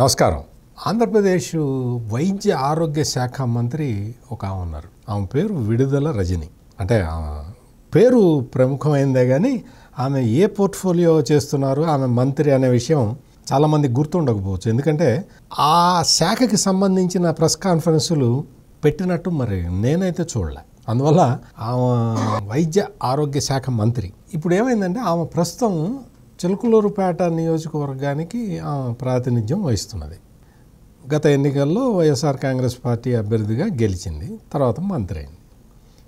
నమస్కారం. ఆంధ్రప్రదేశ్ వైద్య ఆరోగ్య శాఖ మంత్రి ఒక ఆమె ఉన్నారు. ఆమె పేరు విడుదల రజని. అంటే పేరు ప్రముఖమైందే కానీ ఆమె ఏ పోర్ట్ఫోలియో చేస్తున్నారు, ఆమె మంత్రి అనే విషయం చాలామంది గుర్తుండకపోవచ్చు. ఎందుకంటే ఆ శాఖకి సంబంధించిన ప్రెస్ కాన్ఫరెన్సులు పెట్టినట్టు మరి నేనైతే చూడలే. అందువల్ల ఆమె వైద్య ఆరోగ్య శాఖ మంత్రి. ఇప్పుడు ఏమైందంటే ఆమె ప్రస్తుతం చిలకలూరుపేట నియోజకవర్గానికి ప్రాతినిధ్యం వహిస్తున్నది. గత ఎన్నికల్లో వైఎస్ఆర్ కాంగ్రెస్ పార్టీ అభ్యర్థిగా గెలిచింది, తర్వాత మంత్రి అయింది.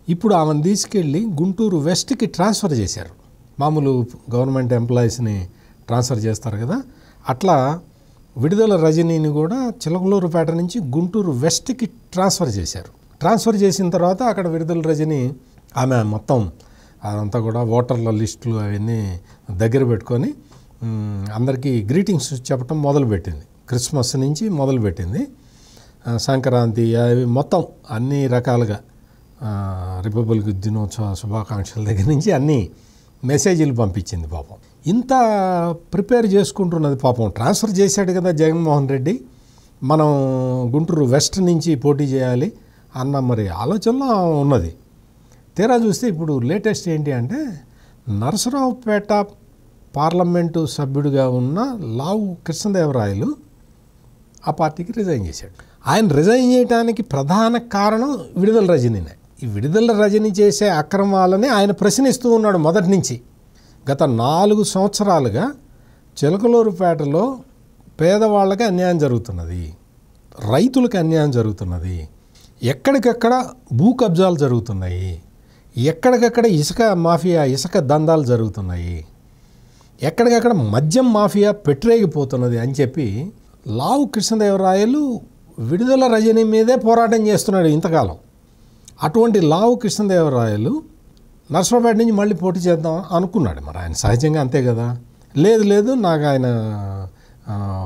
ఇప్పుడు ఆమెను తీసుకెళ్ళి గుంటూరు వెస్ట్కి ట్రాన్స్ఫర్ చేశారు. మామూలు గవర్నమెంట్ ఎంప్లాయీస్ని ట్రాన్స్ఫర్ చేస్తారు కదా, అట్లా విడుదల రజనీని కూడా చిలకలూరుపేట నుంచి గుంటూరు వెస్ట్కి ట్రాన్స్ఫర్ చేశారు. ట్రాన్స్ఫర్ చేసిన తర్వాత అక్కడ విడుదల రజని ఆమె మొత్తం అదంతా కూడా ఓటర్ల లిస్టులు అవన్నీ దగ్గర పెట్టుకొని అందరికీ గ్రీటింగ్స్ చెప్పడం మొదలుపెట్టింది. క్రిస్మస్ నుంచి మొదలుపెట్టింది, సంక్రాంతి అవి మొత్తం అన్ని రకాలుగా రిపబ్లిక్ దినోత్సవ శుభాకాంక్షల దగ్గర నుంచి అన్ని మెసేజీలు పంపించింది. పాపం ఇంత ప్రిపేర్ చేసుకుంటున్నది. పాపం ట్రాన్స్ఫర్ చేశాడు కదా జగన్మోహన్ రెడ్డి, మనం గుంటూరు వెస్ట్ నుంచి పోటీ చేయాలి అన్న మరి ఆలోచనలో ఉన్నది. తీరా చూస్తే ఇప్పుడు లేటెస్ట్ ఏంటి అంటే నరసరావుపేట పార్లమెంటు సభ్యుడిగా ఉన్న లావు కృష్ణదేవరాయలు ఆ పార్టీకి రిజైన్ చేశాడు. ఆయన రిజైన్ చేయడానికి ప్రధాన కారణం విడుదల రజనీనే. ఈ విడుదల రజని చేసే అక్రమాలని ఆయన ప్రశ్నిస్తూ ఉన్నాడు మొదటి నుంచి. గత 4 సంవత్సరాలుగా చిలకలూరుపేటలో పేదవాళ్ళకి అన్యాయం జరుగుతున్నది, రైతులకు అన్యాయం జరుగుతున్నది, ఎక్కడికక్కడ భూ కబ్జాలు జరుగుతున్నాయి, ఎక్కడికక్కడ ఇసుక మాఫియా ఇసుక దందాలు జరుగుతున్నాయి, ఎక్కడికక్కడ మద్యం మాఫియా పెట్టరేగిపోతున్నది అని చెప్పి లావు కృష్ణదేవరాయలు విడుదల రజని మీదే పోరాటం చేస్తున్నాడు ఇంతకాలం. అటువంటి లావు కృష్ణదేవరాయలు నరసరావుపేట నుంచి మళ్ళీ పోటీ చేద్దాం అనుకున్నాడు. మరి ఆయన సహజంగా అంతే కదా, లేదు నాకు ఆయన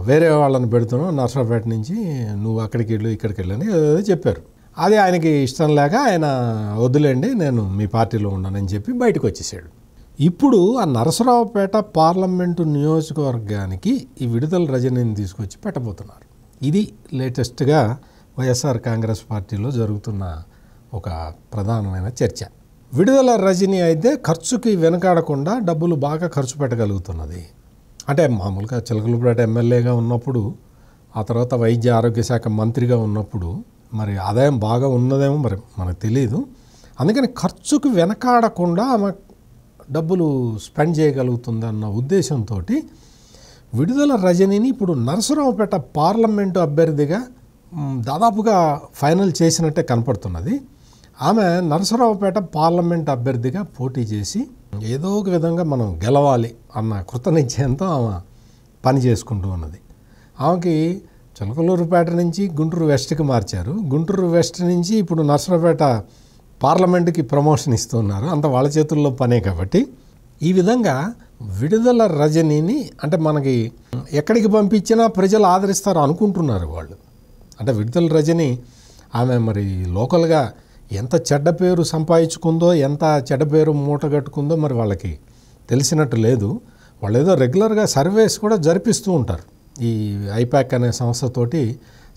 వేరే వాళ్ళని పెడుతున్నావు నరసరావుపేట నుంచి, నువ్వు అక్కడికి వెళ్ళు ఇక్కడికి వెళ్ళని ఏదో చెప్పారు. అది ఆయనకి ఇష్టం లేక ఆయన వద్దులేండి నేను మీ పార్టీలో ఉన్నానని చెప్పి బయటకు వచ్చేసాడు. ఇప్పుడు ఆ నరసరావుపేట పార్లమెంటు నియోజకవర్గానికి ఈ విడుదల రజనీని తీసుకొచ్చి పెట్టబోతున్నారు. ఇది లేటెస్ట్గా వైఎస్ఆర్ కాంగ్రెస్ పార్టీలో జరుగుతున్న ఒక ప్రధానమైన చర్చ. విడుదల రజనీ అయితే ఖర్చుకి వెనకాడకుండా డబ్బులు బాగా ఖర్చు పెట్టగలుగుతున్నది. అంటే మామూలుగా చిలకలూరుపేట ఎమ్మెల్యేగా ఉన్నప్పుడు, ఆ తర్వాత వైద్య ఆరోగ్య శాఖ మంత్రిగా ఉన్నప్పుడు మరి ఆదాయం బాగా ఉన్నదేమో మరి మనకు తెలియదు. అందుకని ఖర్చుకు వెనకాడకుండా ఆమె డబ్బులు స్పెండ్ చేయగలుగుతుందన్న ఉద్దేశంతో విడుదల రజనీని ఇప్పుడు నరసరావుపేట పార్లమెంటు అభ్యర్థిగా దాదాపుగా ఫైనల్ చేసినట్టే కనపడుతున్నది. ఆమె నరసరావుపేట పార్లమెంట్ అభ్యర్థిగా పోటీ చేసి ఏదో ఒక విధంగా మనం గెలవాలి అన్న కృతనిశ్చయంతో ఆమె పని చేసుకుంటూ ఉన్నది. ఆమెకి చిలకలూరుపేట నుంచి గుంటూరు వెస్ట్కి మార్చారు, గుంటూరు వెస్ట్ నుంచి ఇప్పుడు నరసరావుపేట పార్లమెంటుకి ప్రమోషన్ ఇస్తున్నారు. అంత వాళ్ళ చేతుల్లో పనే కాబట్టి ఈ విధంగా విడుదల రజనీని అంటే మనకి ఎక్కడికి పంపించినా ప్రజలు ఆదరిస్తారు అనుకుంటున్నారు వాళ్ళు. అంటే విడుదల రజని ఆమె మరి లోకల్గా ఎంత చెడ్డ పేరు సంపాదించుకుందో, ఎంత చెడ్డ పేరు మూటగట్టుకుందో మరి వాళ్ళకి తెలిసినట్టు లేదు. వాళ్ళు ఏదో రెగ్యులర్గా సర్వేస్ కూడా జరిపిస్తూ ఉంటారు. ఈ ఐపాక్ అనే సంస్థతోటి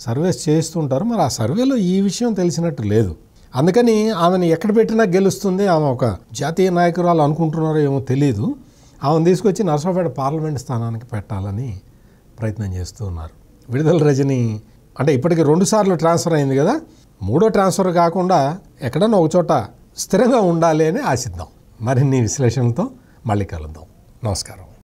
సర్వేస్ చేస్తూ ఉంటారు. మరి ఆ సర్వేలో ఈ విషయం తెలిసినట్టు లేదు. అందుకని ఆమెను ఎక్కడ పెట్టినా గెలుస్తుంది, ఆమె ఒక జాతీయ నాయకురాలు అనుకుంటున్నారో ఏమో తెలియదు. ఆమెను తీసుకొచ్చి నరసరావుపేట పార్లమెంట్ స్థానానికి పెట్టాలని ప్రయత్నం చేస్తూ ఉన్నారు. విడుదల రజని అంటే ఇప్పటికి 2 సార్లు ట్రాన్స్ఫర్ అయింది కదా, 3వ ట్రాన్స్ఫర్ కాకుండా ఎక్కడన్నా ఒక చోట స్థిరంగా ఉండాలి అని ఆశిద్దాం. మరిన్ని విశ్లేషణలతో మళ్ళీ కలుద్దాం. నమస్కారం.